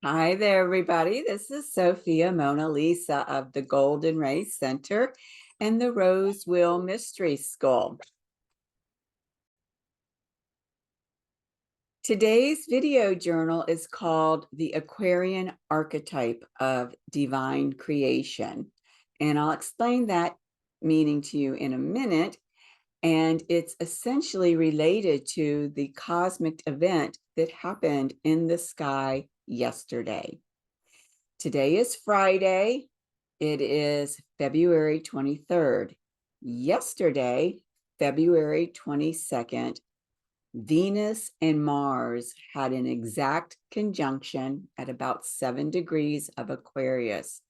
Hi there, everybody. This is Sophia Mona Lisa of the Golden Ray Center and the Rose Wheel Mystery School. Today's video journal is called The Aquarian Archetype of Divine Creation. And I'll explain that meaning to you in a minute. And it's essentially related to the cosmic event that happened in the sky yesterday. Today is Friday. It is February 23rd. Yesterday, February 22nd, Venus and Mars had an exact conjunction at about 7 degrees of Aquarius.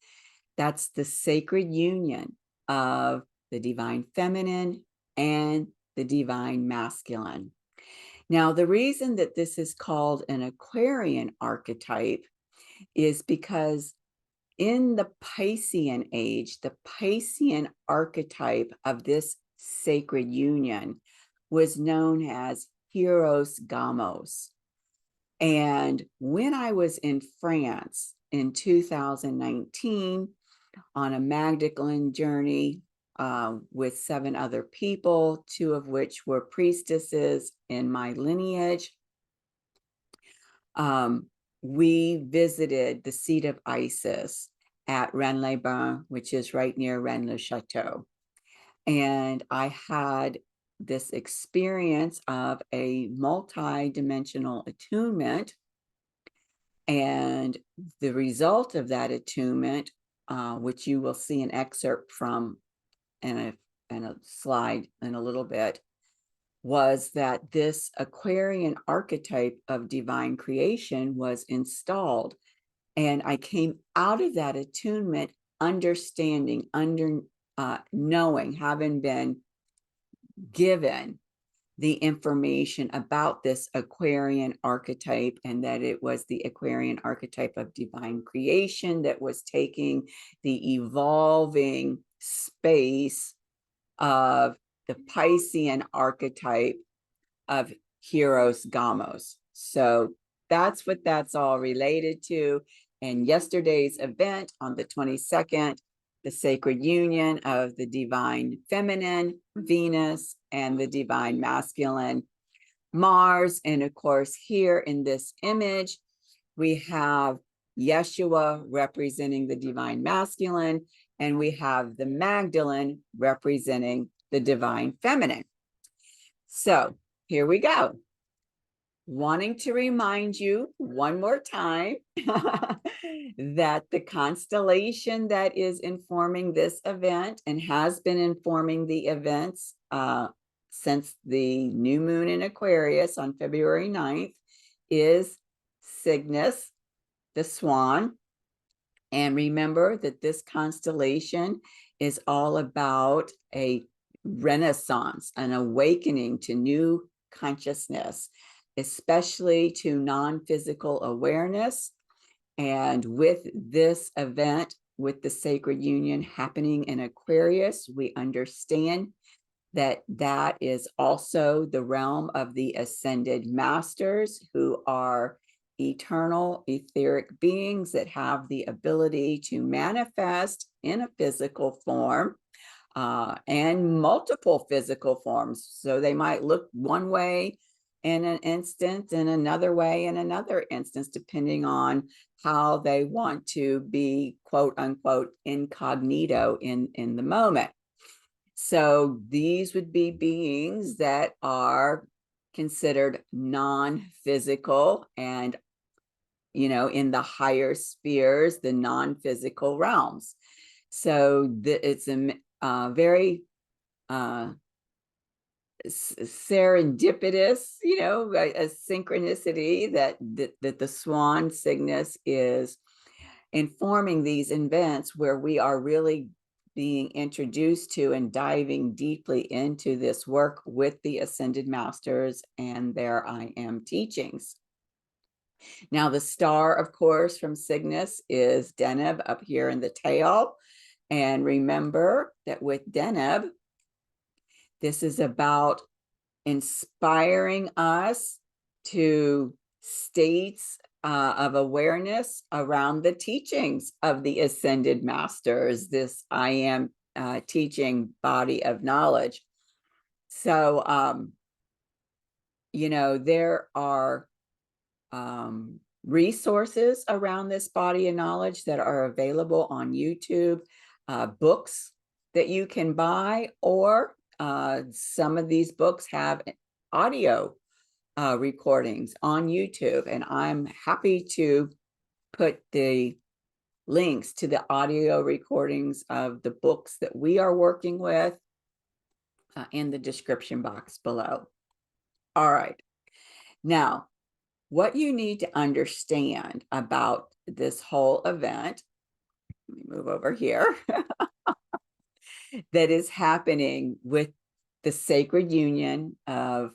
That's the sacred union of the divine feminine and the divine masculine. Now, the reason that this is called an Aquarian archetype is because in the Piscean age, the Piscean archetype of this sacred union was known as Hieros Gamos. And when I was in France in 2019 on a Magdalene journey with 7 other people, 2 of which were priestesses in my lineage, we visited the seat of Isis at Rennes-les-Bains, which is right near Rennes-le-Château. And I had this experience of a multi-dimensional attunement. And the result of that attunement, which you will see an excerpt from in a slide in a little bit, was that this Aquarian archetype of divine creation was installed. And I came out of that attunement understanding, knowing, having been given the information about this Aquarian archetype, and that it was the Aquarian archetype of divine creation that was taking the evolving space of the Piscean archetype of Hieros Gamos. So that's what that's all related to. And yesterday's event on the 22nd, the sacred union of the divine feminine, Venus, and the divine masculine, Mars. And of course, here in this image, we have Yeshua representing the divine masculine, and we have the Magdalene representing the divine feminine. So here we go. Wanting to remind you one more time that the constellation that is informing this event and has been informing the events since the new moon in Aquarius on February 9th is Cygnus, the swan. And remember that this constellation is all about a renaissance, an awakening to new consciousness, especially to non-physical awareness. And with this event, with the sacred union happening in Aquarius, we understand that that is also the realm of the ascended masters, who are eternal etheric beings that have the ability to manifest in a physical form and multiple physical forms. So they might look one way in an instance and another way in another instance, depending on how they want to be, quote unquote, incognito in the moment. So these would be beings that are considered non-physical and, in the higher spheres, the non-physical realms. So it's a very serendipitous, a synchronicity that the swan Cygnus is informing these events, where we are really being introduced to and diving deeply into this work with the ascended masters and their I am teachings. Now, the star, of course, from Cygnus is Deneb up here in the tail. And remember that with Deneb, this is about inspiring us to states of awareness around the teachings of the ascended masters, this I am teaching body of knowledge. So, you know, there are resources around this body of knowledge that are available on YouTube, books that you can buy, or some of these books have audio recordings on YouTube, and I'm happy to put the links to the audio recordings of the books that we are working with in the description box below. All right. Now, what you need to understand about this whole event, let me move over here, that is happening with the sacred union of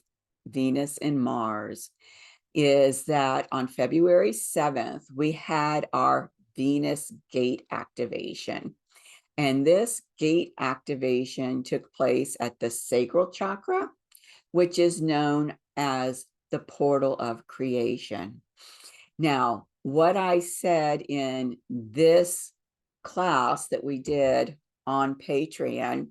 Venus and Mars, is that on February 7th, we had our Venus gate activation. And this gate activation took place at the sacral chakra, which is known as the portal of creation. Now, what I said in this class that we did on Patreon,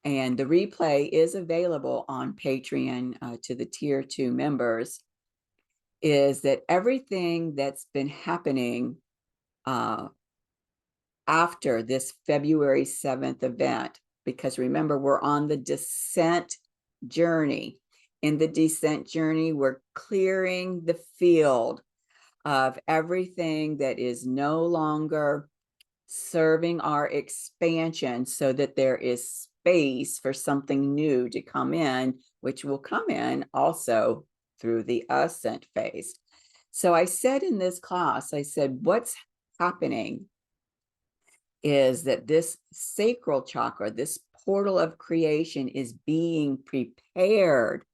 and the replay is available on Patreon to the tier 2 members, is that everything that's been happening after this February 7th event, because remember, we're on the descent journey. In the descent journey, we're clearing the field of everything that is no longer serving our expansion, so that there is space for something new to come in, which will come in also through the ascent phase. So I said in this class, I said, what's happening is that this sacral chakra, this portal of creation, is being prepared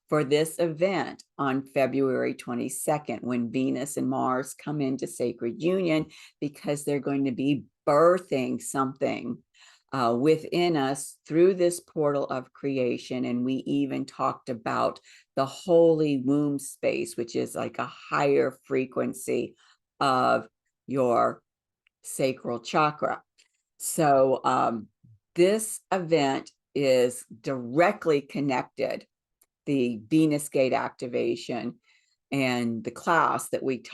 for this event on February 22nd, when Venus and Mars come into sacred union, because they're going to be birthing something within us through this portal of creation. And we even talked about the holy womb space, which is like a higher frequency of your sacral chakra. So this event is directly connected. The Venus gate activation and the class that we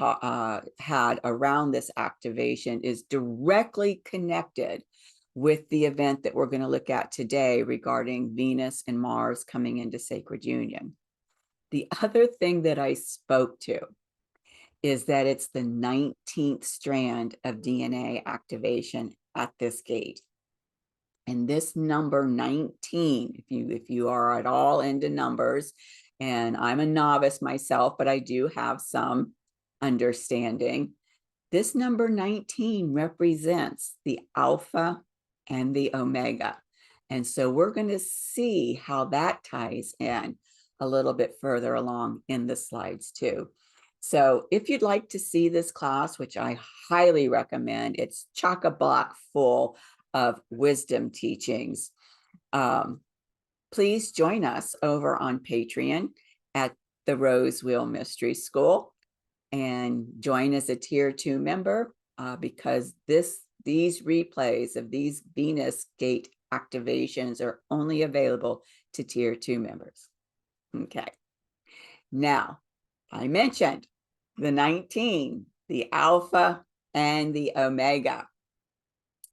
had around this activation is directly connected with the event that we're going to look at today regarding Venus and Mars coming into sacred union. The other thing that I spoke to is that it's the 19th strand of DNA activation at this gate. And this number 19, if you are at all into numbers, and I'm a novice myself, but I do have some understanding, this number 19 represents the alpha and the omega. And so we're going to see how that ties in a little bit further along in the slides too. So if you'd like to see this class, which I highly recommend, it's chock-a-block full of wisdom teachings. Please join us over on Patreon at the Rose Wheel Mystery School, and join as a tier 2 member because these replays of these Venus gate activations are only available to tier 2 members. Okay. Now, I mentioned the 19, the alpha and the omega.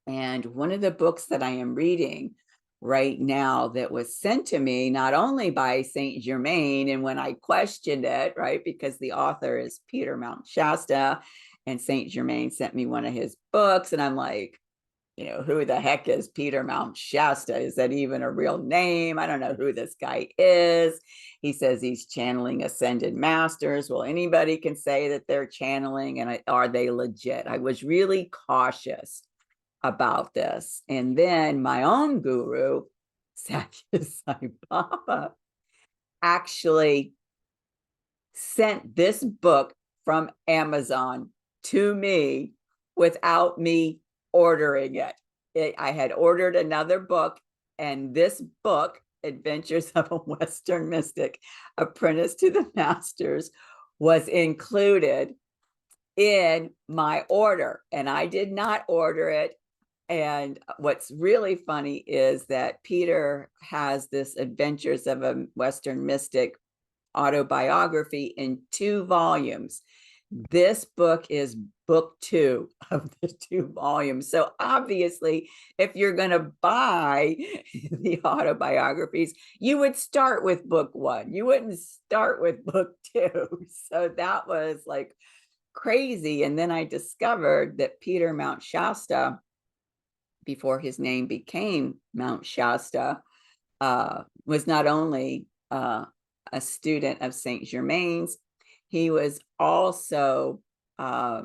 And one of the books that I am reading right now that was sent to me, not only by Saint Germain, and when I questioned it, right, because the author is Peter Mount Shasta, and Saint Germain sent me one of his books, and I'm like, you know, who the heck is Peter Mount Shasta? Is that even a real name? I don't know who this guy is. He says he's channeling ascended masters. Well, anybody can say that they're channeling, and are they legit? I was really cautious about this. And then my own guru, Satya Sai Baba, actually sent this book from Amazon to me without me ordering it. I had ordered another book, and this book, Adventures of a Western Mystic, Apprentice to the Masters, was included in my order, and I did not order it. And what's really funny is that Peter has this Adventures of a Western Mystic autobiography in 2 volumes. This book is book 2 of the 2 volumes. So obviously, if you're going to buy the autobiographies, you would start with book 1. You wouldn't start with book 2. So that was like crazy. And then I discovered that Peter Mount Shasta, before his name became Mount Shasta, was not only a student of Saint Germain's, he was also a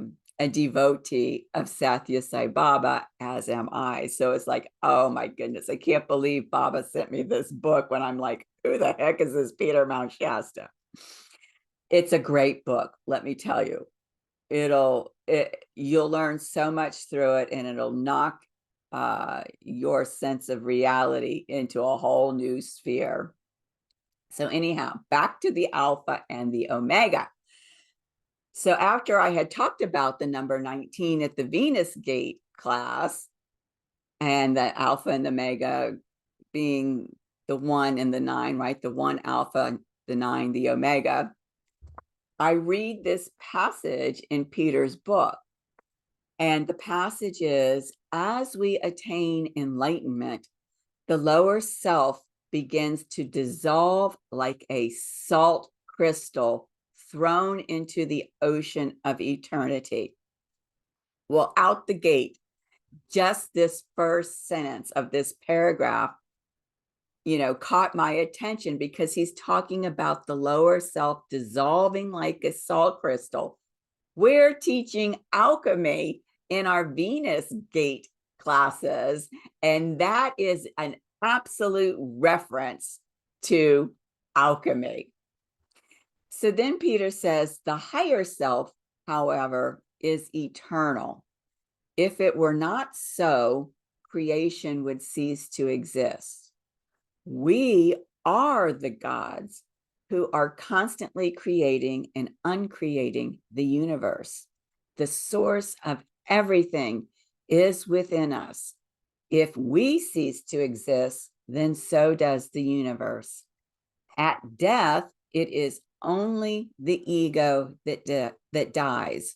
devotee of Sathya Sai Baba, as am I. So it's like, oh my goodness, I can't believe Baba sent me this book when I'm like, who the heck is this Peter Mount Shasta? It's a great book, let me tell you. You'll learn so much through it, and it'll knock your sense of reality into a whole new sphere. So anyhow, back to the Alpha and the Omega. So after I had talked about the number 19 at the Venus Gate class, and the Alpha and the Omega being the 1 and the 9, right? The 1 Alpha, the 9, the Omega. I read this passage in Peter's book. And the passage is, as we attain enlightenment, the lower self begins to dissolve like a salt crystal thrown into the ocean of eternity. Well, out the gate, just this first sentence of this paragraph, caught my attention, because he's talking about the lower self dissolving like a salt crystal. We're teaching alchemy in our Venus Gate classes, and that is an absolute reference to alchemy. So then Peter says, the higher self, however, is eternal. If it were not so, creation would cease to exist. We are the gods who are constantly creating and uncreating the universe. The source of everything is within us. If we cease to exist, then so does the universe. At death, it is only the ego that dies.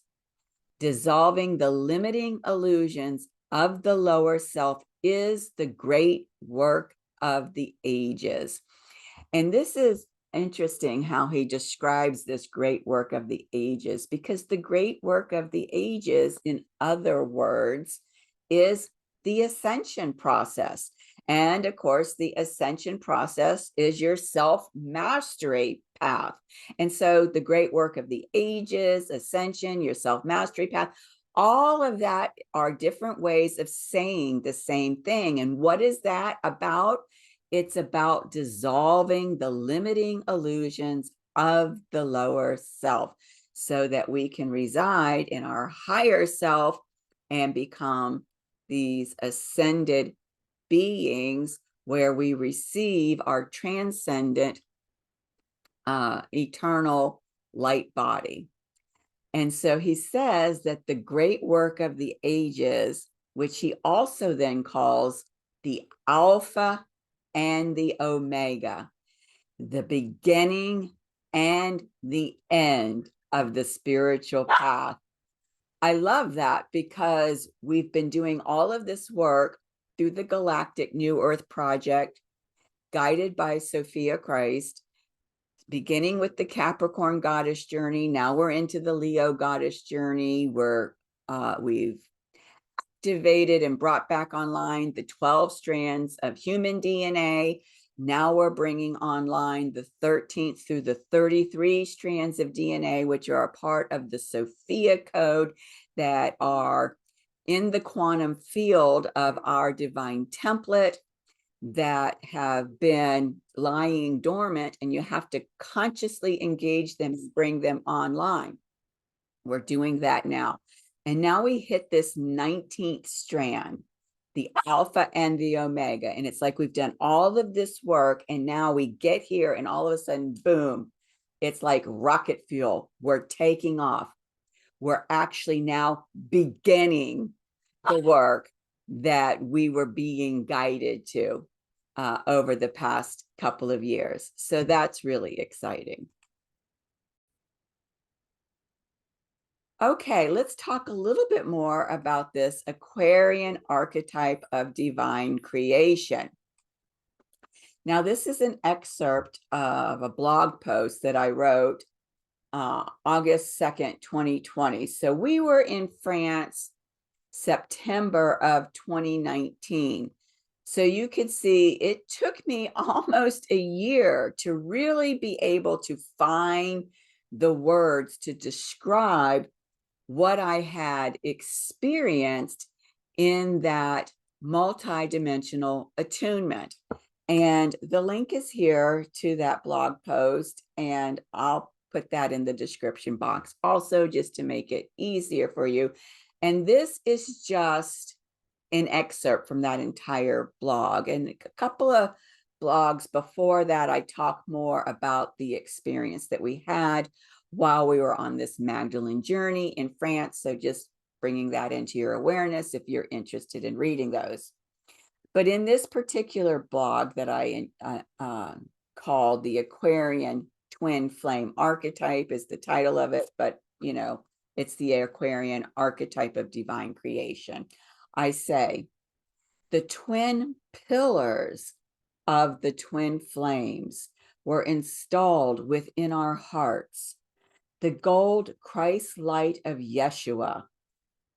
Dissolving the limiting illusions of the lower self is the great work of the ages. And this is interesting how he describes this great work of the ages, because the great work of the ages, in other words, is the ascension process. And of course, the ascension process is your self-mastery path. And so the great work of the ages, ascension, your self-mastery path, all of that are different ways of saying the same thing. And what is that about? It's about dissolving the limiting illusions of the lower self so that we can reside in our higher self and become these ascended beings where we receive our transcendent eternal light body. And so he says that the great work of the ages, which he also then calls the Alpha and the Omega, the beginning and the end of the spiritual path. I love that, because we've been doing all of this work through the Galactic New Earth Project, guided by Sophia Christ, beginning with the Capricorn goddess journey. Now we're into the Leo goddess journey, where we've activated and brought back online the 12 strands of human DNA. Now we're bringing online the 13th through the 33 strands of DNA, which are a part of the Sophia code, that are in the quantum field of our divine template, that have been lying dormant, and you have to consciously engage them and bring them online. We're doing that now. And now we hit this 19th strand, the Alpha and the Omega. And it's like we've done all of this work, and now we get here, and all of a sudden, boom, it's like rocket fuel. We're taking off. we're actually now beginning the work that we were being guided to over the past couple of years. So that's really exciting. Okay, let's talk a little bit more about this Aquarian archetype of divine creation. Now, this is an excerpt of a blog post that I wrote August 2nd, 2020. So we were in France September of 2019. So you could see it took me almost a year to really be able to find the words to describe what I had experienced in that multidimensional attunement. And the link is here to that blog post, and I'll put that in the description box also, just to make it easier for you. And this is just an excerpt from that entire blog. And a couple of blogs before that, I talked more about the experience that we had while we were on this Magdalene journey in France. So just bringing that into your awareness if you're interested in reading those. But in this particular blog that I called the Aquarian Twin Flame Archetype is the title of it, but you know, it's the Aquarian Archetype of Divine Creation. I say, the twin pillars of the twin flames were installed within our hearts. The gold Christ light of Yeshua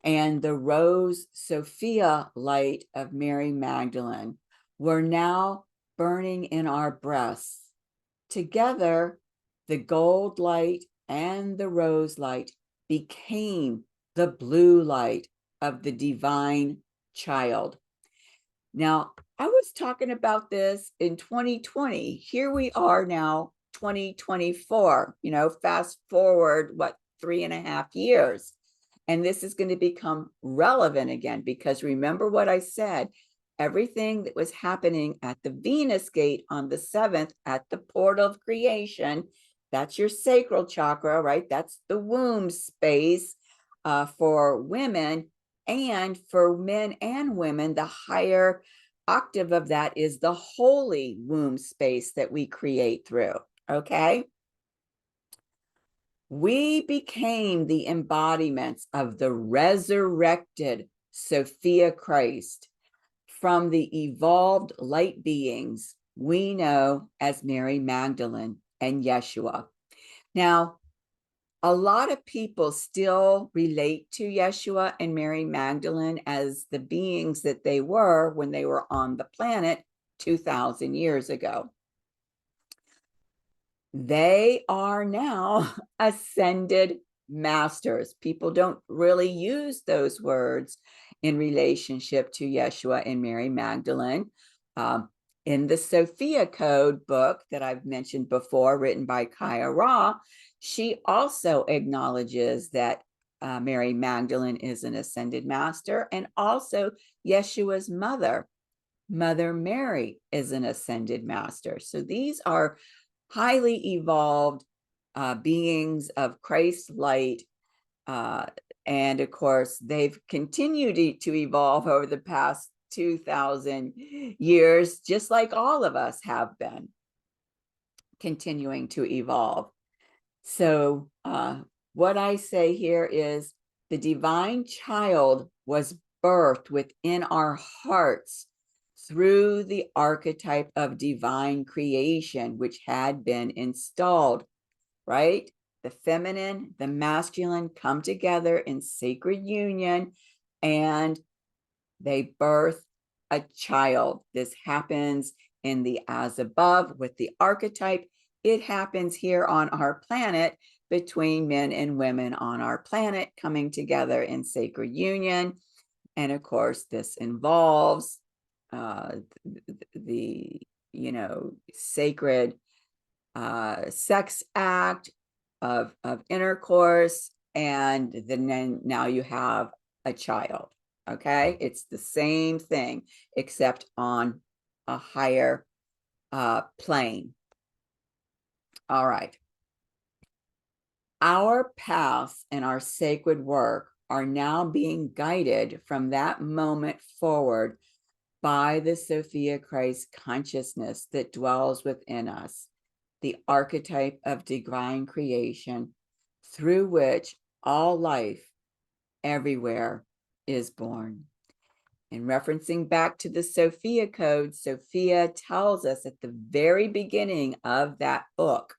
and the rose Sophia light of Mary Magdalene were now burning in our breasts. Together, the gold light and the rose light became the blue light of the divine child. Now, I was talking about this in 2020. Here we are now, 2024, you know, fast forward, what, 3.5 years. And this is going to become relevant again, because remember what I said, everything that was happening at the Venus gate on the 7th at the portal of creation, that's your sacral chakra, right? That's the womb space for women, and for men and women, the higher octave of that is the holy womb space that we create through, okay? We became the embodiments of the resurrected Sophia Christ from the evolved light beings we know as Mary Magdalene and Yeshua. Now, a lot of people still relate to Yeshua and Mary Magdalene as the beings that they were when they were on the planet 2,000 years ago. They are now ascended masters. People don't really use those words in relationship to Yeshua and Mary Magdalene. In the Sophia Code book that I've mentioned before, written by Kaya Ra, she also acknowledges that Mary Magdalene is an ascended master, and also Yeshua's mother, Mother Mary, is an ascended master. So these are highly evolved beings of Christ's light. And of course, they've continued to evolve over the past 2,000 years, just like all of us have been continuing to evolve. So what I say here is the divine child was birthed within our hearts through the archetype of divine creation, which had been installed, right? The feminine, the masculine come together in sacred union, and they birth a child. This happens in the as above with the archetype. It happens here on our planet between men and women on our planet coming together in sacred union. And of course, this involves the, you know, sacred sex act of intercourse, and then now you have a child. Okay, it's the same thing except on a higher plane. All right. Our paths and our sacred work are now being guided from that moment forward by the Sophia Christ consciousness that dwells within us, the archetype of divine creation, through which all life everywhere is born. And referencing back to the Sophia Code, Sophia tells us at the very beginning of that book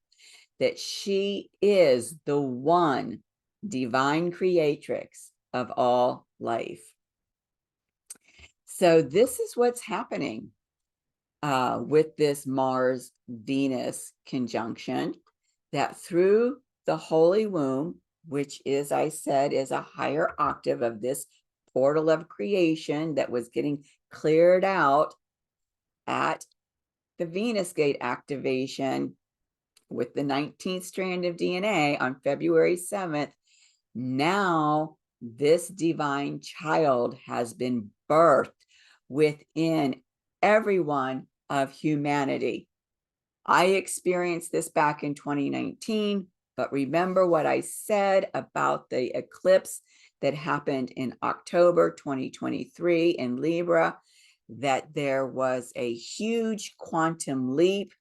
that she is the one divine creatrix of all life. So this is what's happening with this Mars-Venus conjunction, that through the holy womb, which is, I said, is a higher octave of this portal of creation that was getting cleared out at the Venus gate activation with the 19th strand of DNA on February 7th, now this divine child has been birthed within everyone of humanity. I experienced this back in 2019, but remember what I said about the eclipse that happened in October 2023 in Libra, that there was a huge quantum leap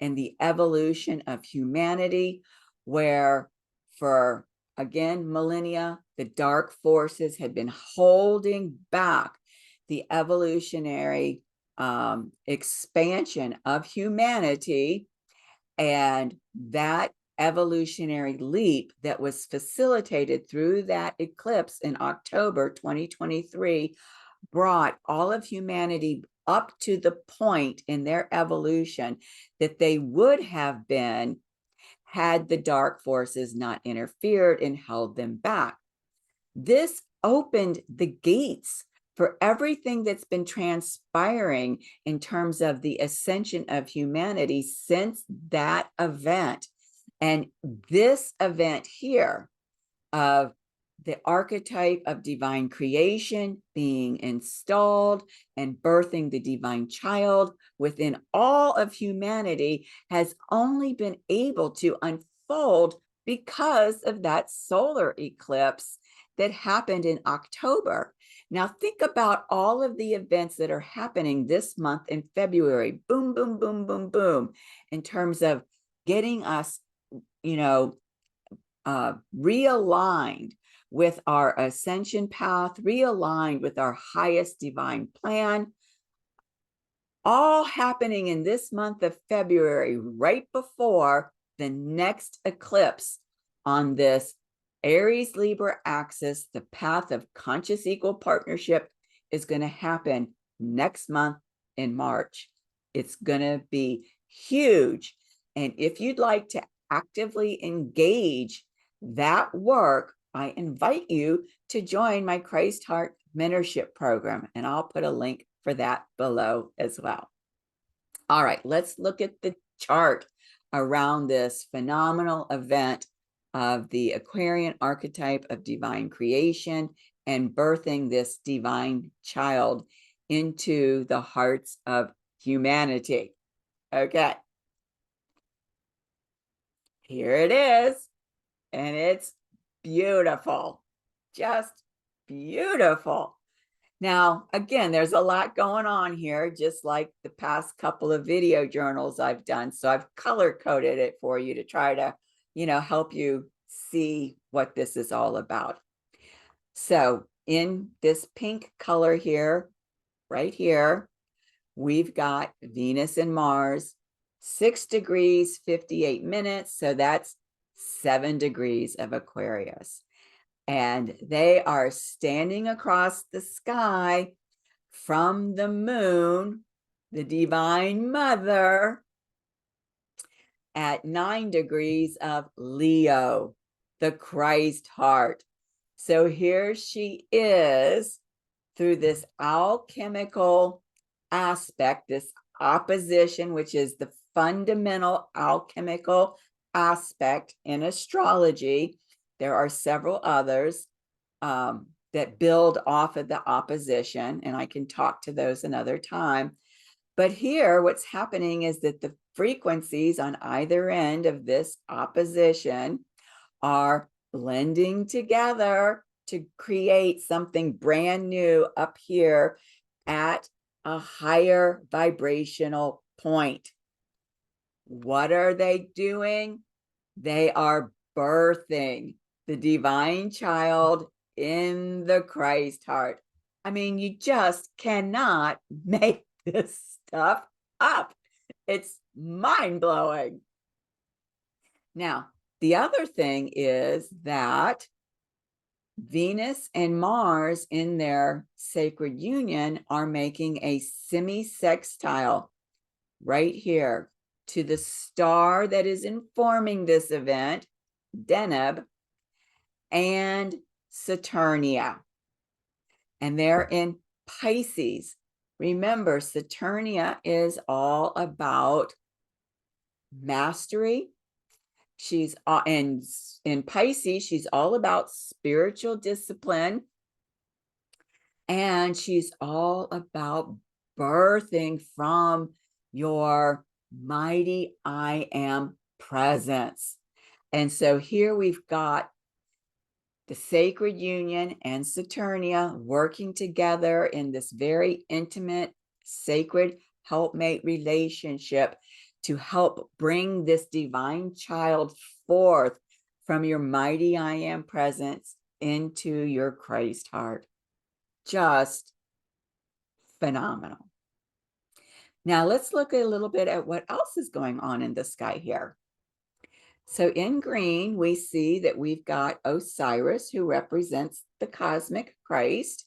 in the evolution of humanity, where for, again, millennia, the dark forces had been holding back the evolutionary expansion of humanity. And that evolutionary leap that was facilitated through that eclipse in October 2023 brought all of humanity up to the point in their evolution that they would have been had the dark forces not interfered and held them back. This opened the gates for everything that's been transpiring in terms of the ascension of humanity since that event. And this event here of the archetype of divine creation being installed and birthing the divine child within all of humanity has only been able to unfold because of that solar eclipse that happened in October. Now think about all of the events that are happening this month in February. Boom, boom, boom, boom, boom, in terms of getting us, realigned with our ascension path, realigned with our highest divine plan, all happening in this month of February, right before the next eclipse on this Aries Libra axis. The path of conscious equal partnership is going to happen next month in March. It's going to be huge. And if you'd like to actively engage that work, I invite you to join my Christ Heart Mentorship Program, and I'll put a link for that below as well. All right, let's look at the chart around this phenomenal event of the Aquarian archetype of divine creation and birthing this divine child into the hearts of humanity. Okay. Here it is, and it's beautiful, just beautiful. Now, again, there's a lot going on here, just like the past couple of video journals I've done. So I've color coded it for you to try to, help you see what this is all about. So in this pink color here, right here, we've got Venus and Mars, 6 degrees, 58 minutes. So that's 7 degrees of Aquarius. And they are standing across the sky from the moon, the divine mother, at 9 degrees of Leo, the Christ heart. So here she is through this alchemical aspect, this opposition, which is the fundamental alchemical aspect in astrology. There are several others that build off of the opposition, and I can talk to those another time. But here, what's happening is that the frequencies on either end of this opposition are blending together to create something brand new up here at a higher vibrational point. What are they doing? They are birthing the divine child in the Christ heart. I mean, you just cannot make this stuff up. It's mind-blowing. Now, the other thing is that Venus and Mars in their sacred union are making a semi-sextile right here to the star that is informing this event, Deneb, and Saturnia. And they're in Pisces. Remember, Saturnia is all about mastery. She's in Pisces, she's all about spiritual discipline. And she's all about birthing from your mighty I am presence. And so here we've got the sacred union and Saturnia working together in this very intimate, sacred helpmate relationship to help bring this divine child forth from your mighty I am presence into your Christ heart. Just phenomenal. Now let's look a little bit at what else is going on in the sky here. So in green, we see that we've got Osiris, who represents the cosmic Christ,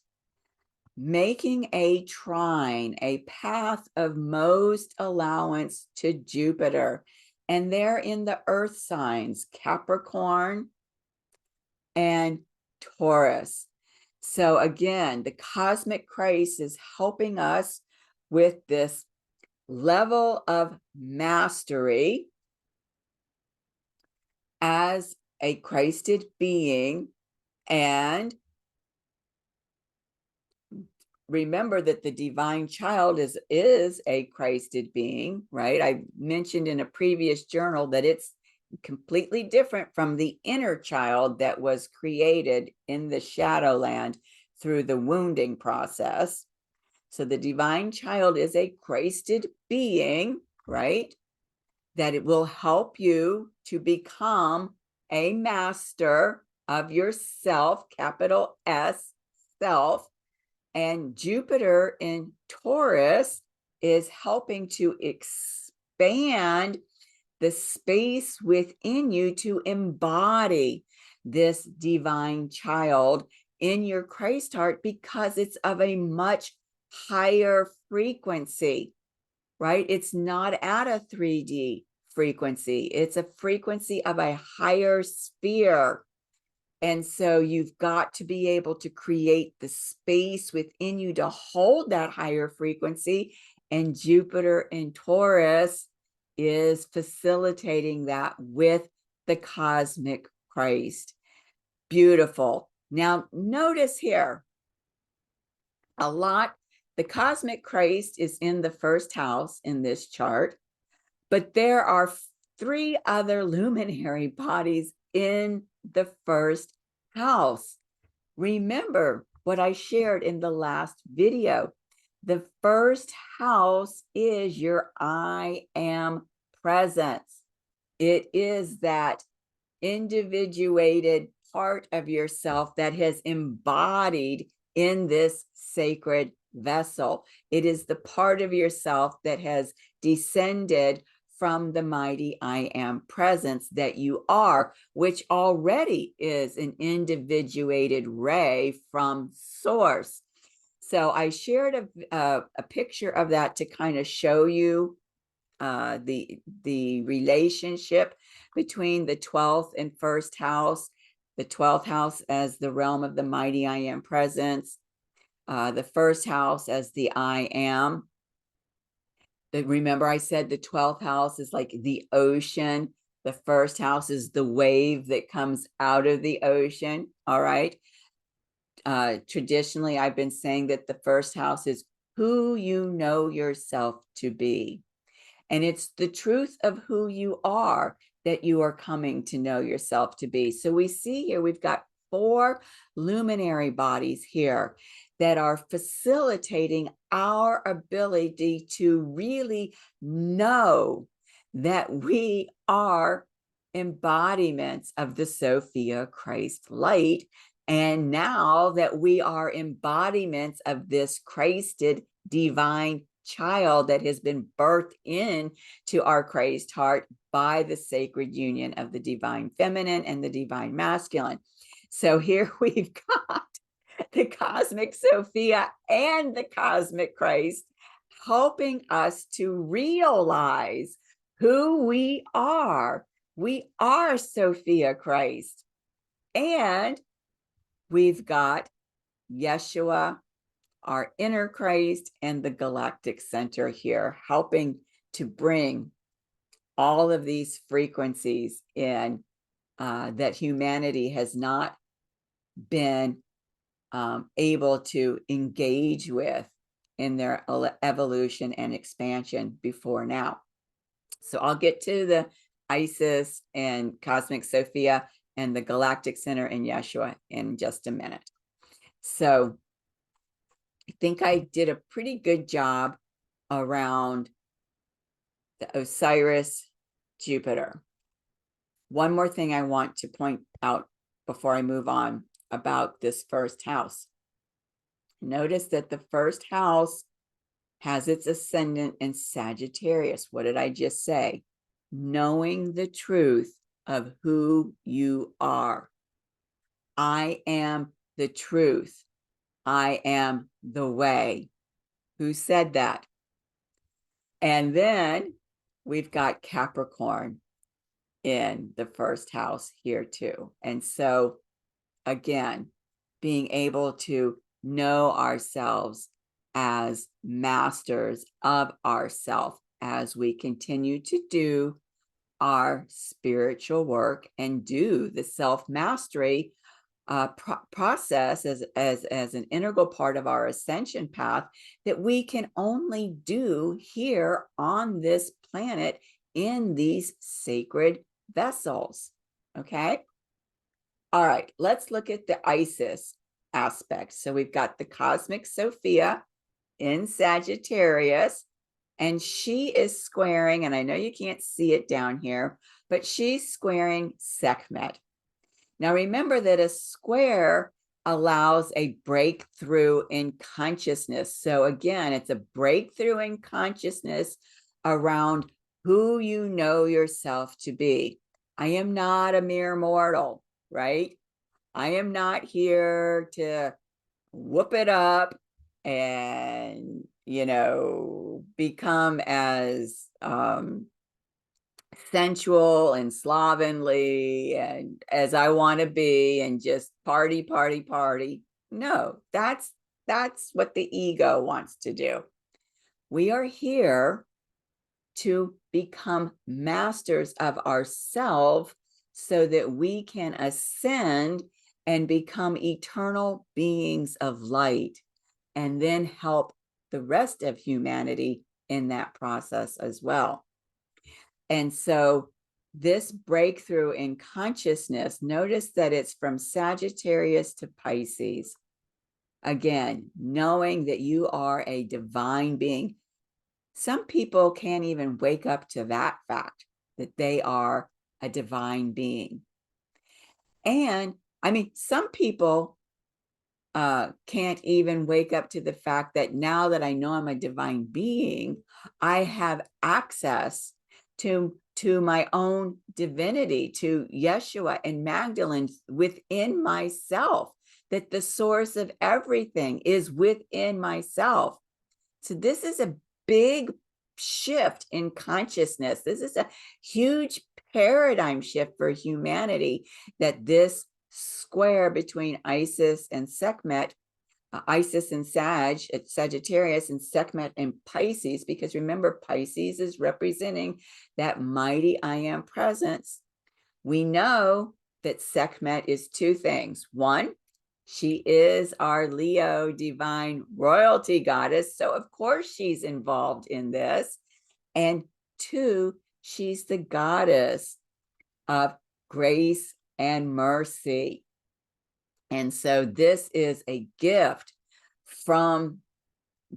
making a trine, a path of most allowance to Jupiter. And they're in the earth signs, Capricorn and Taurus. So again, the cosmic Christ is helping us with this level of mastery as a Christed being. And remember that the divine child is a Christed being, right? I mentioned in a previous journal that it's completely different from the inner child that was created in the Shadowland through the wounding process. So the divine child is a Christed being, right? That it will help you to become a master of yourself, capital S, self. And Jupiter in Taurus is helping to expand the space within you to embody this divine child in your Christ heart, because it's of a much higher frequency, right? It's not at a 3D frequency. It's a frequency of a higher sphere. And so you've got to be able to create the space within you to hold that higher frequency. And Jupiter in Taurus is facilitating that with the cosmic Christ. Beautiful. Now, notice here, the cosmic Christ is in the first house in this chart, but there are 3 other luminary bodies in the first house. Remember what I shared in the last video. The first house is your I am presence. It is that individuated part of yourself that has embodied in this sacred vessel. It is the part of yourself that has descended from the mighty I am presence that you are, which already is an individuated ray from source. So I shared a picture of that to kind of show you the relationship between the 12th and first house, the 12th house as the realm of the mighty I am presence, the first house as the I am. Remember I said the 12th house is like the ocean. The first house is the wave that comes out of the ocean. All right. Traditionally, I've been saying that the first house is who you know yourself to be. And it's the truth of who you are that you are coming to know yourself to be. So we see here, we've got 4 luminary bodies here that are facilitating our ability to really know that we are embodiments of the Sophia Christ light. And now that we are embodiments of this Christed divine child that has been birthed in to our Christ heart by the sacred union of the divine feminine and the divine masculine. So here we've got the cosmic Sophia and the cosmic Christ helping us to realize who we are. We are Sophia Christ. And we've got Yeshua, our inner Christ, and the galactic center here, helping to bring all of these frequencies in that humanity has not been able to engage with in their evolution and expansion before now. So I'll get to the Isis and Cosmic Sophia and the Galactic Center and Yeshua in just a minute. So I think I did a pretty good job around the Osiris Jupiter. One more thing I want to point out before I move on about this first house. Notice that the first house has its ascendant in Sagittarius. What did I just say? Knowing the truth of who you are. I am the truth. I am the way. Who said that? And then we've got Capricorn in the first house here too. And so again, being able to know ourselves as masters of ourself as we continue to do our spiritual work and do the self-mastery process as an integral part of our ascension path that we can only do here on this planet in these sacred vessels. Okay. All right, let's look at the Isis aspect. So we've got the cosmic Sophia in Sagittarius, and she is squaring, and I know you can't see it down here, but she's squaring Sekhmet. Now remember that a square allows a breakthrough in consciousness. So again, it's a breakthrough in consciousness around who you know yourself to be. I am not a mere mortal, right? I am not here to whoop it up and, become as sensual and slovenly and as I want to be and just party, party, party. No, that's what the ego wants to do. We are here to become masters of ourselves so that we can ascend and become eternal beings of light and then help the rest of humanity in that process as well. And so this breakthrough in consciousness, notice that it's from Sagittarius to Pisces. Again, knowing that you are a divine being. Some people can't even wake up to that fact, that they are a divine being. And I mean, some people can't even wake up to the fact that now that I know I'm a divine being, I have access to my own divinity, to Yeshua and Magdalene within myself, that the source of everything is within myself. So this is a big shift in consciousness. This is a huge paradigm shift for humanity, that this square between Isis and Sekhmet, Isis and Sagittarius, and Sekhmet and Pisces, because remember, Pisces is representing that mighty I am presence. We know that Sekhmet is 2 things. 1, she is our Leo divine royalty goddess, so of course she's involved in this. And 2, she's the goddess of grace and mercy. And so this is a gift from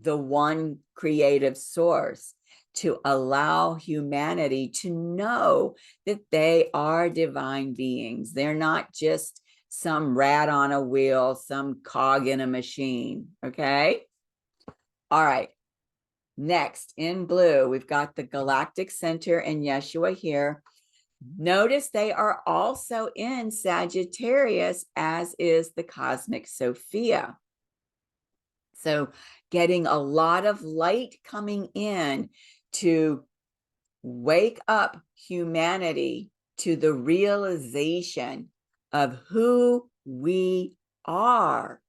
the one creative source to allow humanity to know that they are divine beings. They're not just some rat on a wheel, some cog in a machine, okay? All right, next, in blue, we've got the Galactic Center and Yeshua here. Notice they are also in Sagittarius, as is the Cosmic Sophia. So getting a lot of light coming in to wake up humanity to the realization of who we are.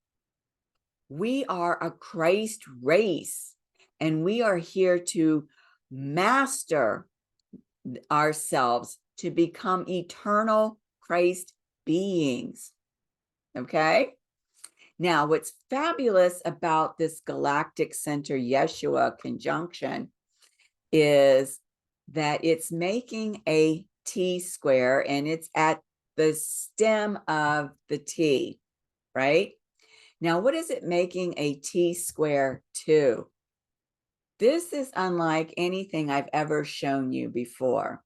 We are a Christ race, and we are here to master ourselves to become eternal Christ beings. Okay? Now, what's fabulous about this Galactic Center Yeshua conjunction is that it's making a T square, and it's at the stem of the T, right? Now, what is it making a T square to? This is unlike anything I've ever shown you before.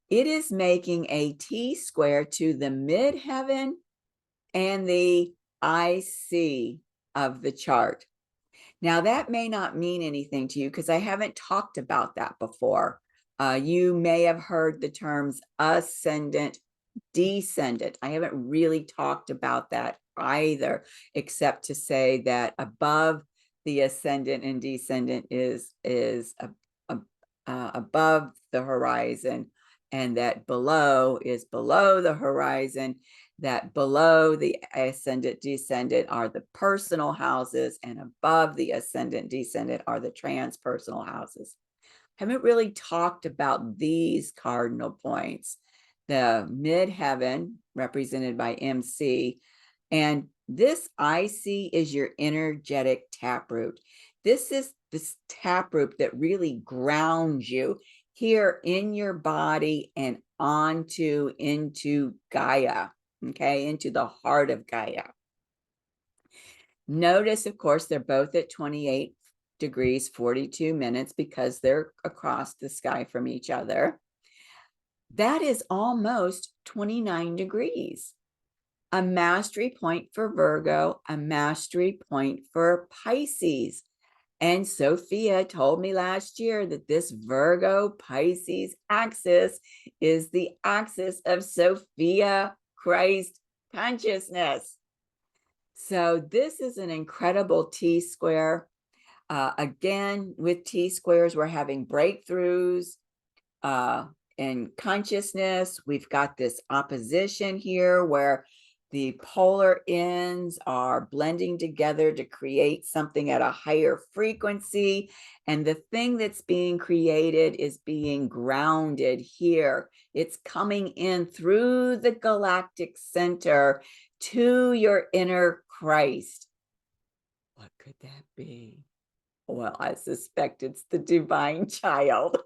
It is making a T square to the midheaven and the IC of the chart. Now, that may not mean anything to you because I haven't talked about that before. You may have heard the terms ascendant, descendant. I haven't really talked about that either, except to say that above the ascendant and descendant is above the horizon, and that below is below the horizon, that below the ascendant descendant are the personal houses, and above the ascendant descendant are the transpersonal houses. I haven't really talked about these cardinal points. The midheaven, represented by MC, and this IC is your energetic taproot. This is this taproot that really grounds you here in your body and into Gaia, okay, into the heart of Gaia. Notice, of course, they're both at 28 degrees, 42 minutes because they're across the sky from each other. That is almost 29 degrees. A mastery point for Virgo, a mastery point for Pisces. And Sophia told me last year that this Virgo Pisces axis is the axis of Sophia Christ consciousness. So this is an incredible T square. Again, with T squares, we're having breakthroughs in consciousness. We've got this opposition here where the polar ends are blending together to create something at a higher frequency. And the thing that's being created is being grounded here. It's coming in through the galactic center to your inner Christ. What could that be? Well, I suspect it's the divine child.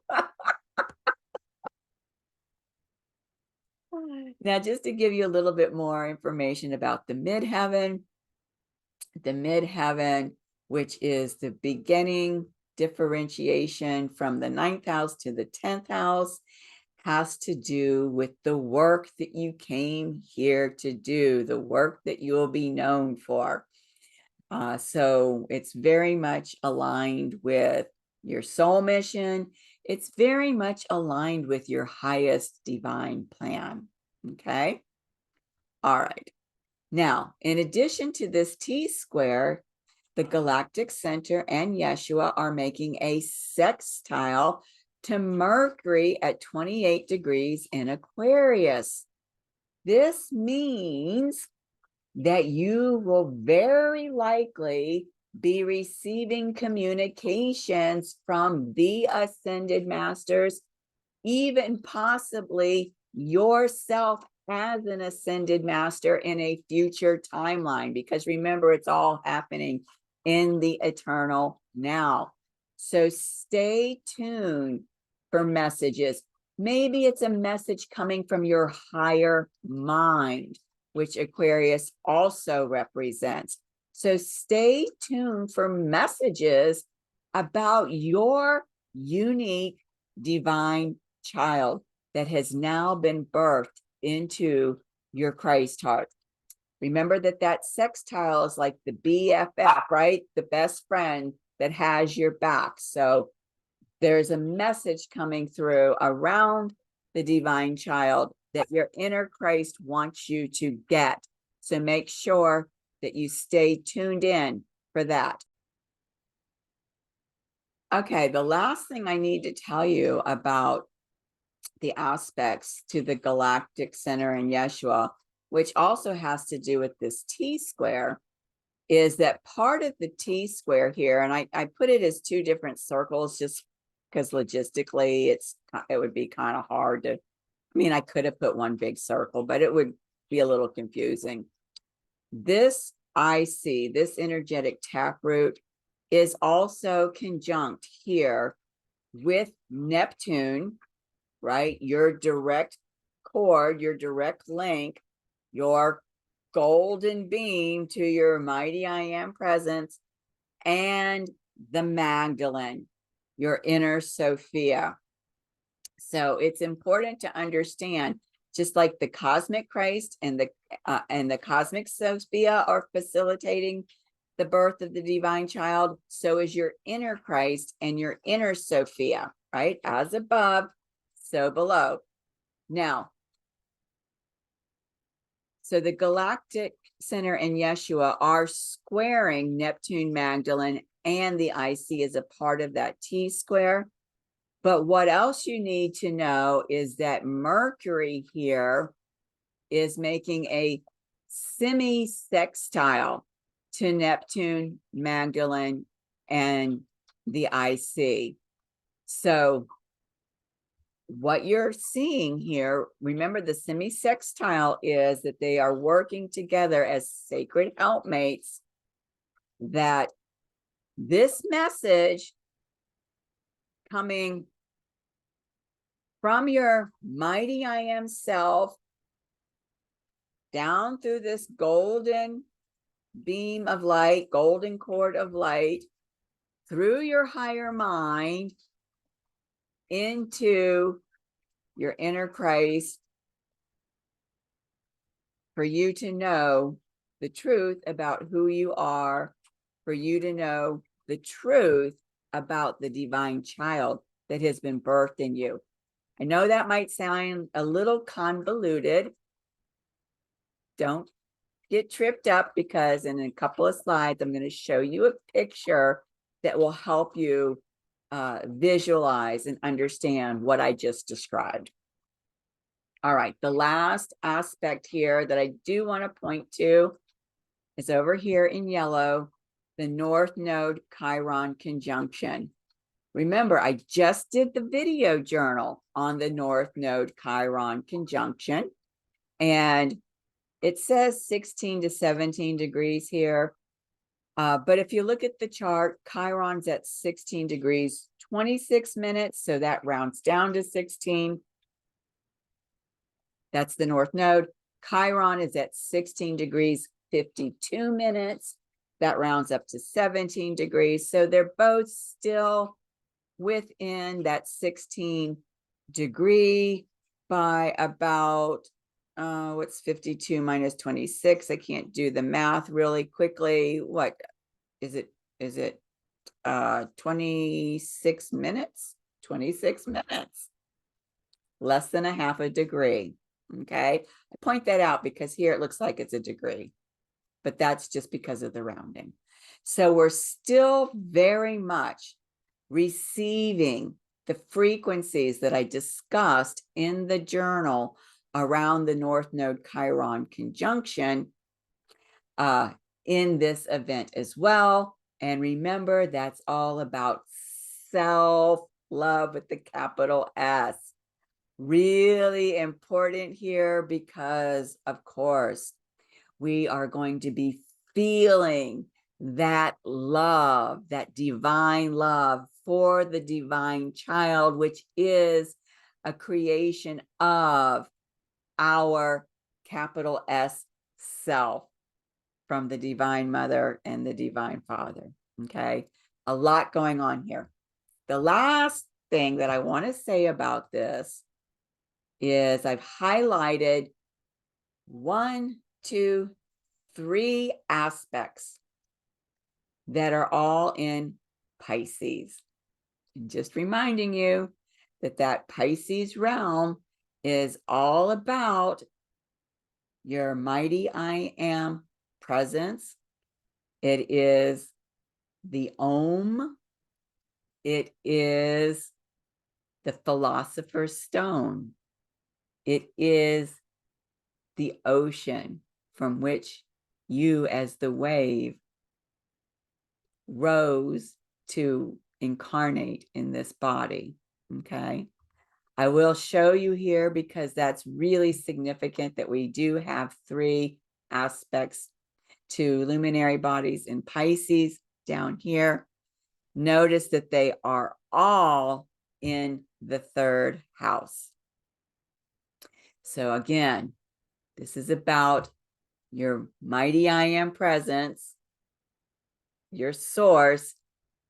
Now, just to give you a little bit more information about the midheaven, which is the beginning differentiation from the 9th house to the 10th house, has to do with the work that you came here to do, the work that you'll be known for. So it's very much aligned with your soul mission. It's very much aligned with your highest divine plan. Okay. All right. Now, in addition to this T square, the galactic center and Yeshua are making a sextile to Mercury at 28 degrees in Aquarius. This means that you will very likely be receiving communications from the ascended masters, even possibly yourself as an ascended master in a future timeline, because remember, it's all happening in the eternal now. So stay tuned for messages. Maybe it's a message coming from your higher mind, which Aquarius also represents. So stay tuned for messages about your unique divine child that has now been birthed into your Christ heart. Remember that sextile is like the BFF, right? The best friend that has your back. So there's a message coming through around the divine child that your inner Christ wants you to get. So make sure that you stay tuned in for that. Okay, the last thing I need to tell you about the aspects to the galactic center in Yeshua, which also has to do with this T square, is that part of the T square here, and I put it as two different circles just because logistically it would be kind of hard to, I mean, I could have put one big circle, but it would be a little confusing. This IC, this energetic taproot, is also conjunct here with Neptune, right? Your direct cord, your direct link, your golden beam to your mighty I am presence, and the Magdalene, your inner Sophia. So it's important to understand, just like the cosmic Christ and the cosmic Sophia are facilitating the birth of the divine child, so is your inner Christ and your inner Sophia, right? As above, so below. Now, so the galactic center and Yeshua are squaring Neptune, Magdalene, and the IC as a part of that T square. But what else you need to know is that Mercury here is making a semi-sextile to Neptune, Magdalene, and the IC. So what you're seeing here, remember the semi-sextile is that they are working together as sacred helpmates, that this message coming from your mighty I am self down through this golden beam of light, golden cord of light, through your higher mind into your inner Christ, for you to know the truth about who you are, for you to know the truth about the divine child that has been birthed in you. I know that might sound a little convoluted. Don't get tripped up, because in a couple of slides, I'm going to show you a picture that will help you visualize and understand what I just described. All right, the last aspect here that I do want to point to is over here in yellow, the North Node Chiron conjunction. Remember, I just did the video journal on the North Node Chiron conjunction, and it says 16 to 17 degrees here. But if you look at the chart, Chiron's at 16 degrees, 26 minutes. So that rounds down to 16. That's the North Node. Chiron is at 16 degrees, 52 minutes. That rounds up to 17 degrees. So they're both still within that 16 degree by about, what's 52 minus 26? I can't do the math really quickly. What is it? Is it 26 minutes? 26 minutes. Less than a half a degree. Okay. I point that out because here it looks like it's a degree, but that's just because of the rounding. So we're still very much receiving the frequencies that I discussed in the journal around the North Node Chiron conjunction in this event as well. And remember, that's all about self-love with the capital S. Really important here because, of course, we are going to be feeling that love, that divine love for the divine child, which is a creation of our capital S self from the Divine Mother and the Divine Father. Okay, a lot going on here. The last thing that I want to say about this is I've highlighted 1, 2, 3 aspects that are all in Pisces. And just reminding you that that Pisces realm is all about your mighty I am presence. It is the Om. It is the Philosopher's Stone. It is the ocean from which you, as the wave, rose to incarnate in this body. Okay. I will show you here because that's really significant that we do have 3 aspects to luminary bodies in Pisces down here. Notice that they are all in the 3rd house. So again, this is about your mighty I am presence, your source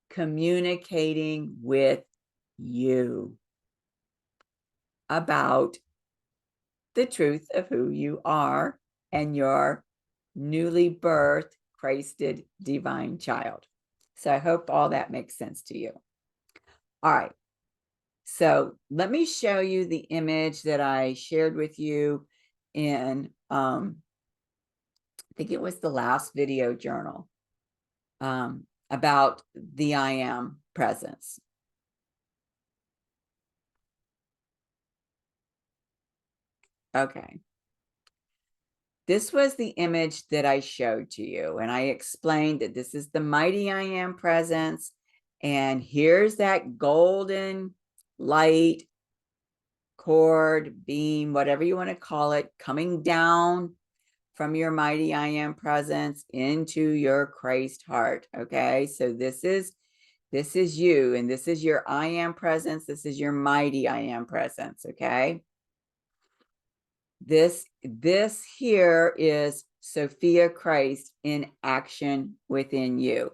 communicating with you about the truth of who you are and your newly birthed, Christed divine child. So I hope all that makes sense to you. All right. So let me show you the image that I shared with you in, I think it was the last video journal, about the I am presence. Okay. This was the image that I showed to you, and I explained that this is the mighty I am presence, and here's that golden light, cord, beam, whatever you want to call it, coming down from your mighty I am presence into your Christ heart. Okay, so this is you, and this is your I am presence. This is your mighty I am presence. Okay. This here is Sophia Christ in action within you.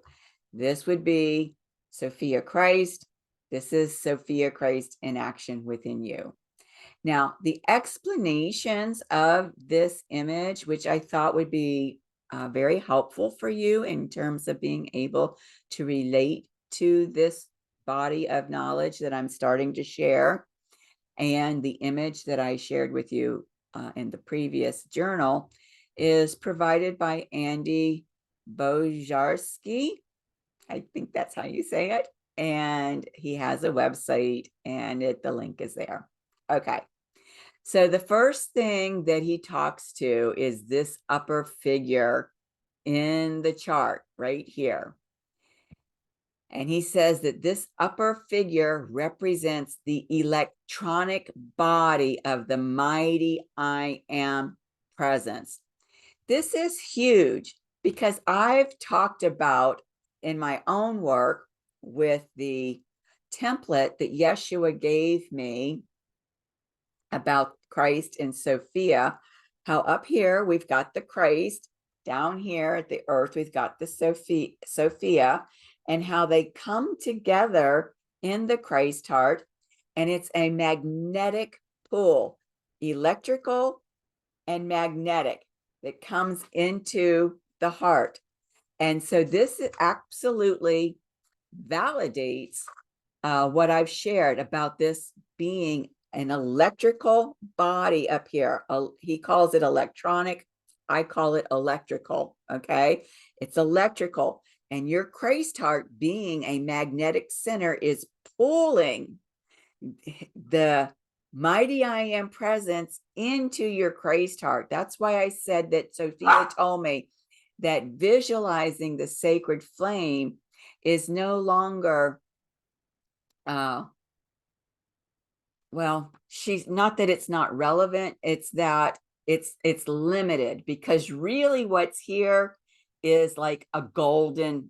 This would be Sophia Christ. This is Sophia Christ in action within you. Now, the explanations of this image, which I thought would be very helpful for you in terms of being able to relate to this body of knowledge that I'm starting to share, and the image that I shared with you in the previous journal, is provided by Andy Bojarski. I think that's how you say it. And he has a website, and the link is there. Okay. So the first thing that he talks to is this upper figure in the chart right here. And he says that this upper figure represents the electronic body of the mighty I am presence. This is huge because I've talked about in my own work with the template that Yeshua gave me about Christ and Sophia, how up here we've got the Christ, down here at the earth we've got the Sophia, and how they come together in the Christ heart, and it's a magnetic pull, electrical and magnetic, that comes into the heart. And so this absolutely validates what I've shared about this being an electrical body up here. He calls it electronic. I call it electrical. Okay. It's electrical. And your Christ heart, being a magnetic center, is pulling the mighty I am presence into your Christ heart. That's why I said that Sophia told me that visualizing the sacred flame is no longer well, she's not that it's not relevant, it's that it's limited, because really what's here is like a golden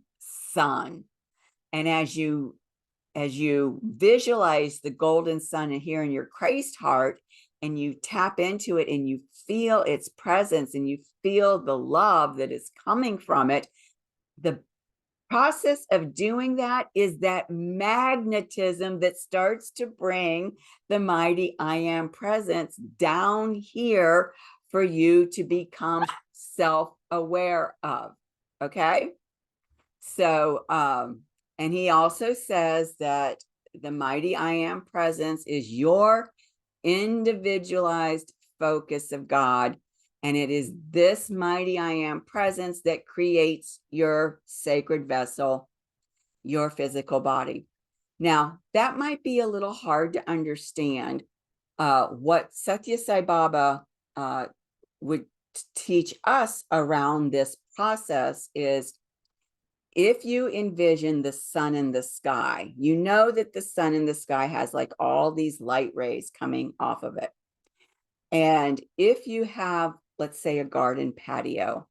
sun. And as you as you visualize the golden sun and here in your Christ heart, and you tap into it and you feel its presence and you feel the love that is coming from it, the process of doing that is that magnetism that starts to bring the mighty I am presence down here for you to become self-aware of. Okay. So, and he also says that the mighty I am presence is your individualized focus of God. And it is this mighty I am presence that creates your sacred vessel, your physical body. Now, that might be a little hard to understand. What Satya Sai Baba would teach us around this process is, if you envision the sun in the sky, you know that the sun in the sky has like all these light rays coming off of it. And if you have, let's say, a garden patio,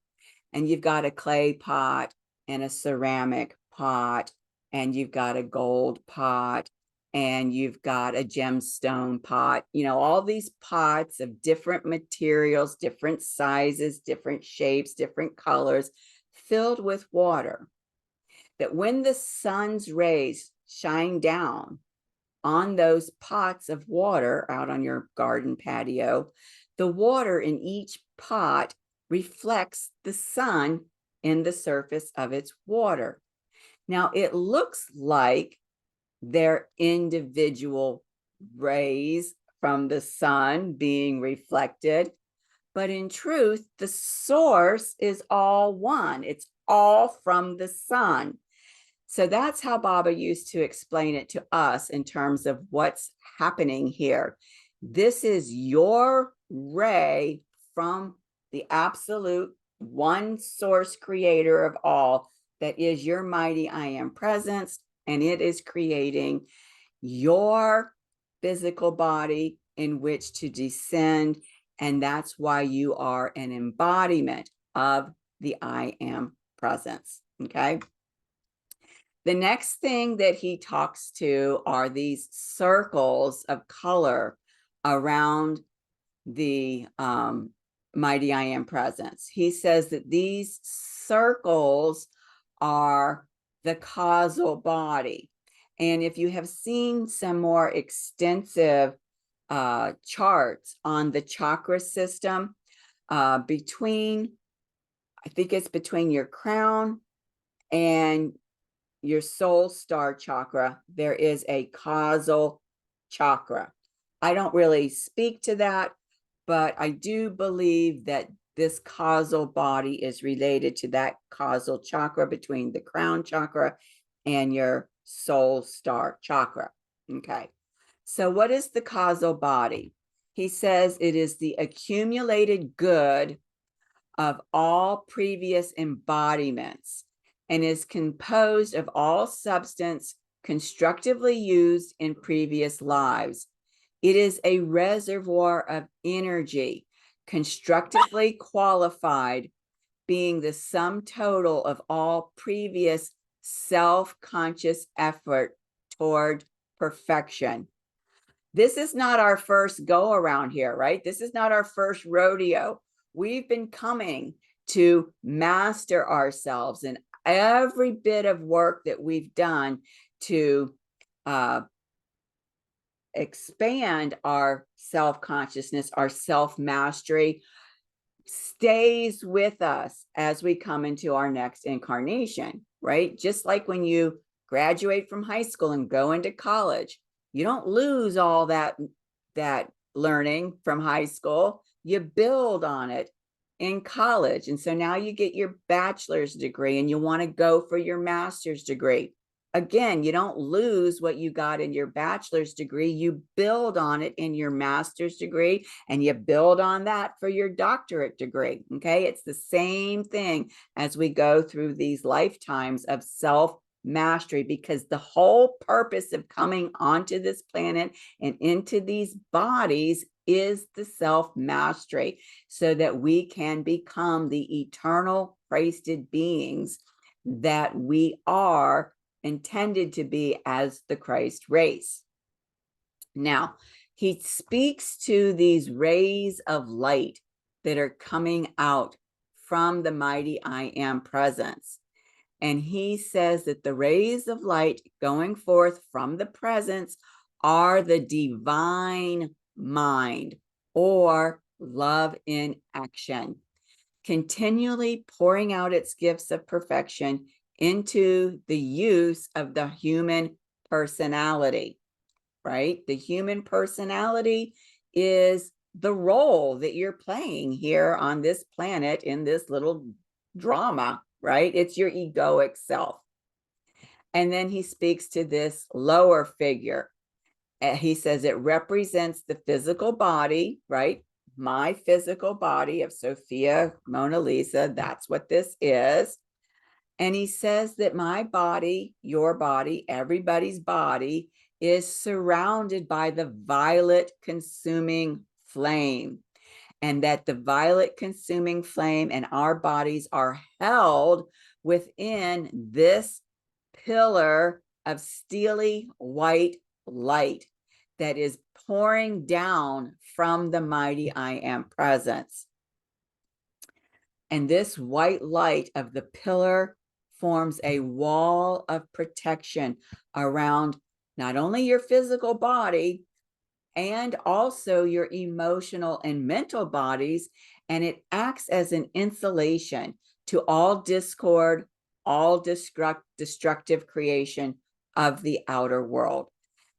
and you've got a clay pot and a ceramic pot, and you've got a gold pot, and you've got a gemstone pot, you know, all these pots of different materials, different sizes, different shapes, different colors, filled with water, that when the sun's rays shine down on those pots of water out on your garden patio, the water in each pot reflects the sun in the surface of its water. Now, it looks like they're individual rays from the sun being reflected, but in truth, the source is all one. It's all from the sun. So that's how Baba used to explain it to us in terms of what's happening here. This is your ray from the absolute one source creator of all, that is your mighty I am presence, and it is creating your physical body in which to descend. And that's why you are an embodiment of the I am presence. Okay. The next thing that he talks to are these circles of color around the mighty I am presence. He says that these circles are the causal body. And if you have seen some more extensive charts on the chakra system, between, I think it's between your crown and your soul star chakra, there is a causal chakra. I don't really speak to that, but I do believe that this causal body is related to that causal chakra between the crown chakra and your soul star chakra. Okay. So what is the causal body? He says it is the accumulated good of all previous embodiments, and is composed of all substance constructively used in previous lives. It is a reservoir of energy, constructively qualified, being the sum total of all previous self-conscious effort toward perfection. This is not our first go around here, right? This is not our first rodeo. We've been coming to master ourselves, and every bit of work that we've done to expand our self-consciousness, our self-mastery, stays with us as we come into our next incarnation, right? Just like when you graduate from high school and go into college, you don't lose all that learning from high school. You build on it in college. And so now you get your bachelor's degree and you want to go for your master's degree. Again, you don't lose what you got in your bachelor's degree. You build on it in your master's degree, and you build on that for your doctorate degree. Okay. It's the same thing as we go through these lifetimes of self-mastery, because the whole purpose of coming onto this planet and into these bodies is the self-mastery, so that we can become the eternal Christed beings that we are intended to be as the Christ race. Now, he speaks to these rays of light that are coming out from the mighty I am presence. And he says that the rays of light going forth from the presence are the divine mind, or love in action, continually pouring out its gifts of perfection into the use of the human personality, right? The human personality is the role that you're playing here on this planet in this little drama, right? It's your egoic self. And then he speaks to this lower figure. He says it represents the physical body, right? My physical body of Sophia, Mona Lisa, that's what this is. And he says that my body, your body, everybody's body is surrounded by the violet consuming flame, and that the violet consuming flame and our bodies are held within this pillar of steely white light that is pouring down from the mighty I am presence. And this white light of the pillar forms a wall of protection around not only your physical body and also your emotional and mental bodies, and it acts as an insulation to all discord, all destructive creation of the outer world.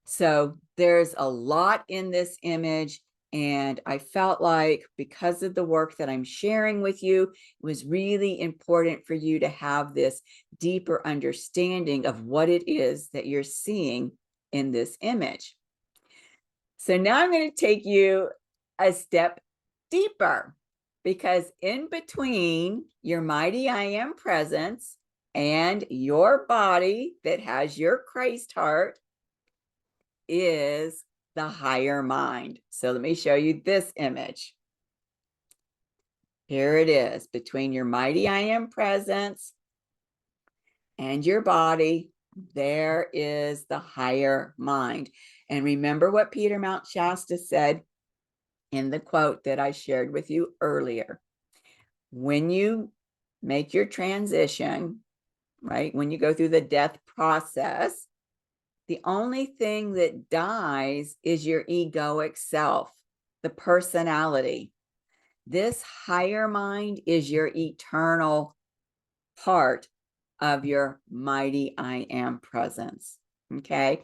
So there's a lot in this image, and I felt like because of the work that I'm sharing with you, it was really important for you to have this deeper understanding of what it is that you're seeing in this image. So now I'm going to take you a step deeper, because in between your mighty I am presence and your body that has your Christ heart is the higher mind. So let me show you this image. Here it is, between your mighty I am presence and your body, there is the higher mind. And remember what Peter Mount Shasta said in the quote that I shared with you earlier. When you make your transition, right, when you go through the death process, the only thing that dies is your egoic self, the personality. This higher mind is your eternal part of your mighty I am presence. Okay.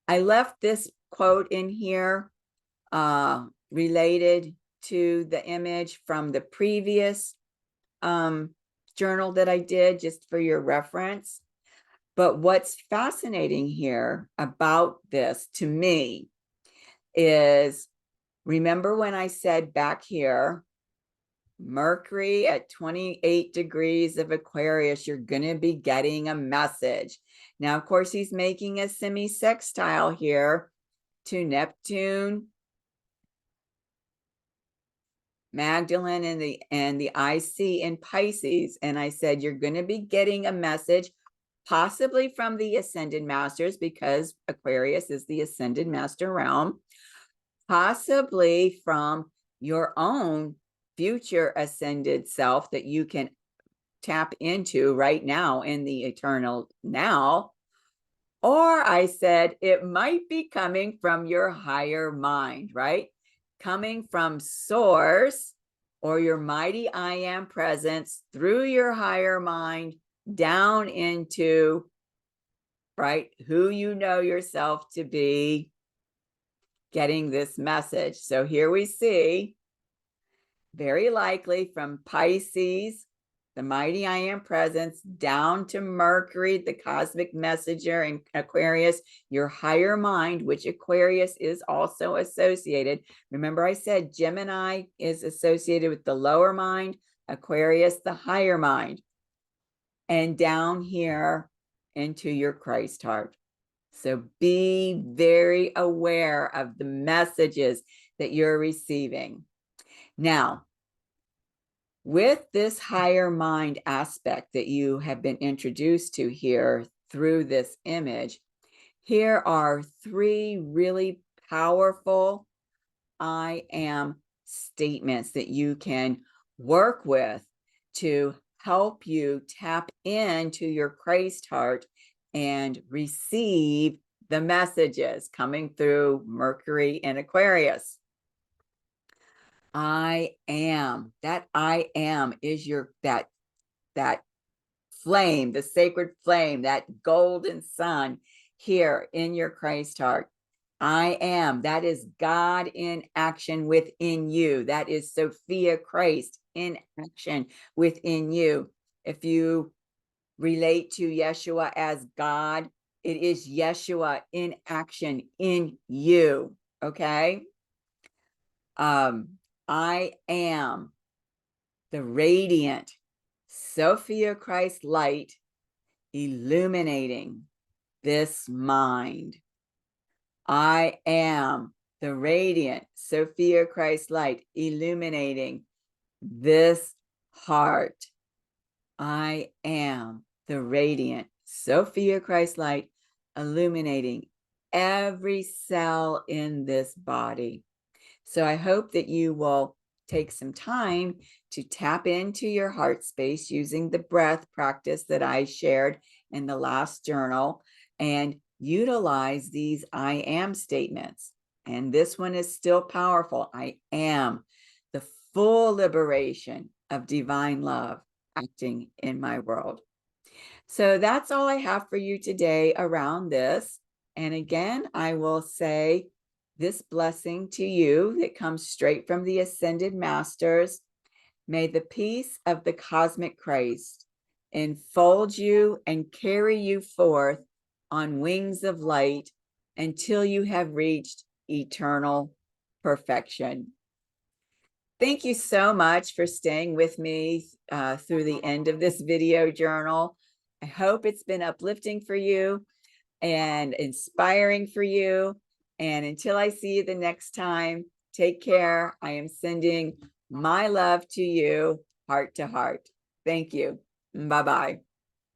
I left this quote in here related to the image from the previous journal that I did, just for your reference. But what's fascinating here about this to me is, remember when I said back here, Mercury at 28 degrees of Aquarius, you're going to be getting a message. Now, of course, he's making a semi-sextile here to Neptune, Magdalene, and the IC in Pisces. And I said, you're going to be getting a message, possibly from the Ascended Masters, because Aquarius is the Ascended Master realm, possibly from your own future ascended self that you can tap into right now in the eternal now. Or I said, it might be coming from your higher mind, right? Coming from source or your mighty I am presence through your higher mind down into, right, who you know yourself to be, getting this message. So here we see, very likely from Pisces, the mighty I am presence, down to Mercury, the cosmic messenger, and Aquarius, your higher mind, which Aquarius is also associated. Remember I said Gemini is associated with the lower mind, Aquarius, the higher mind, and down here into your Christ heart. So be very aware of the messages that you're receiving. Now, with this higher mind aspect that you have been introduced to here through this image. Here are 3 really powerful I am statements that you can work with to help you tap into your Christ heart and receive the messages coming through Mercury and Aquarius. I am. That I am is that flame, the sacred flame, that golden sun here in your Christ heart. I am. That is God in action within you. That is Sophia Christ in action within you. If you relate to Yeshua as God, it is Yeshua in action in you. Okay. I am the radiant Sophia Christ light illuminating this mind. I am the radiant Sophia Christ light illuminating this heart. I am the radiant Sophia Christ light illuminating every cell in this body. So I hope that you will take some time to tap into your heart space using the breath practice that I shared in the last journal and utilize these I am statements. And this one is still powerful. I am the full liberation of divine love acting in my world. So that's all I have for you today around this. And again, I will say this blessing to you that comes straight from the Ascended Masters. May the peace of the cosmic Christ enfold you and carry you forth on wings of light until you have reached eternal perfection. Thank you so much for staying with me through the end of this video journal. I hope it's been uplifting for you and inspiring for you. And until I see you the next time, take care. I am sending my love to you, heart to heart. Thank you. Bye-bye.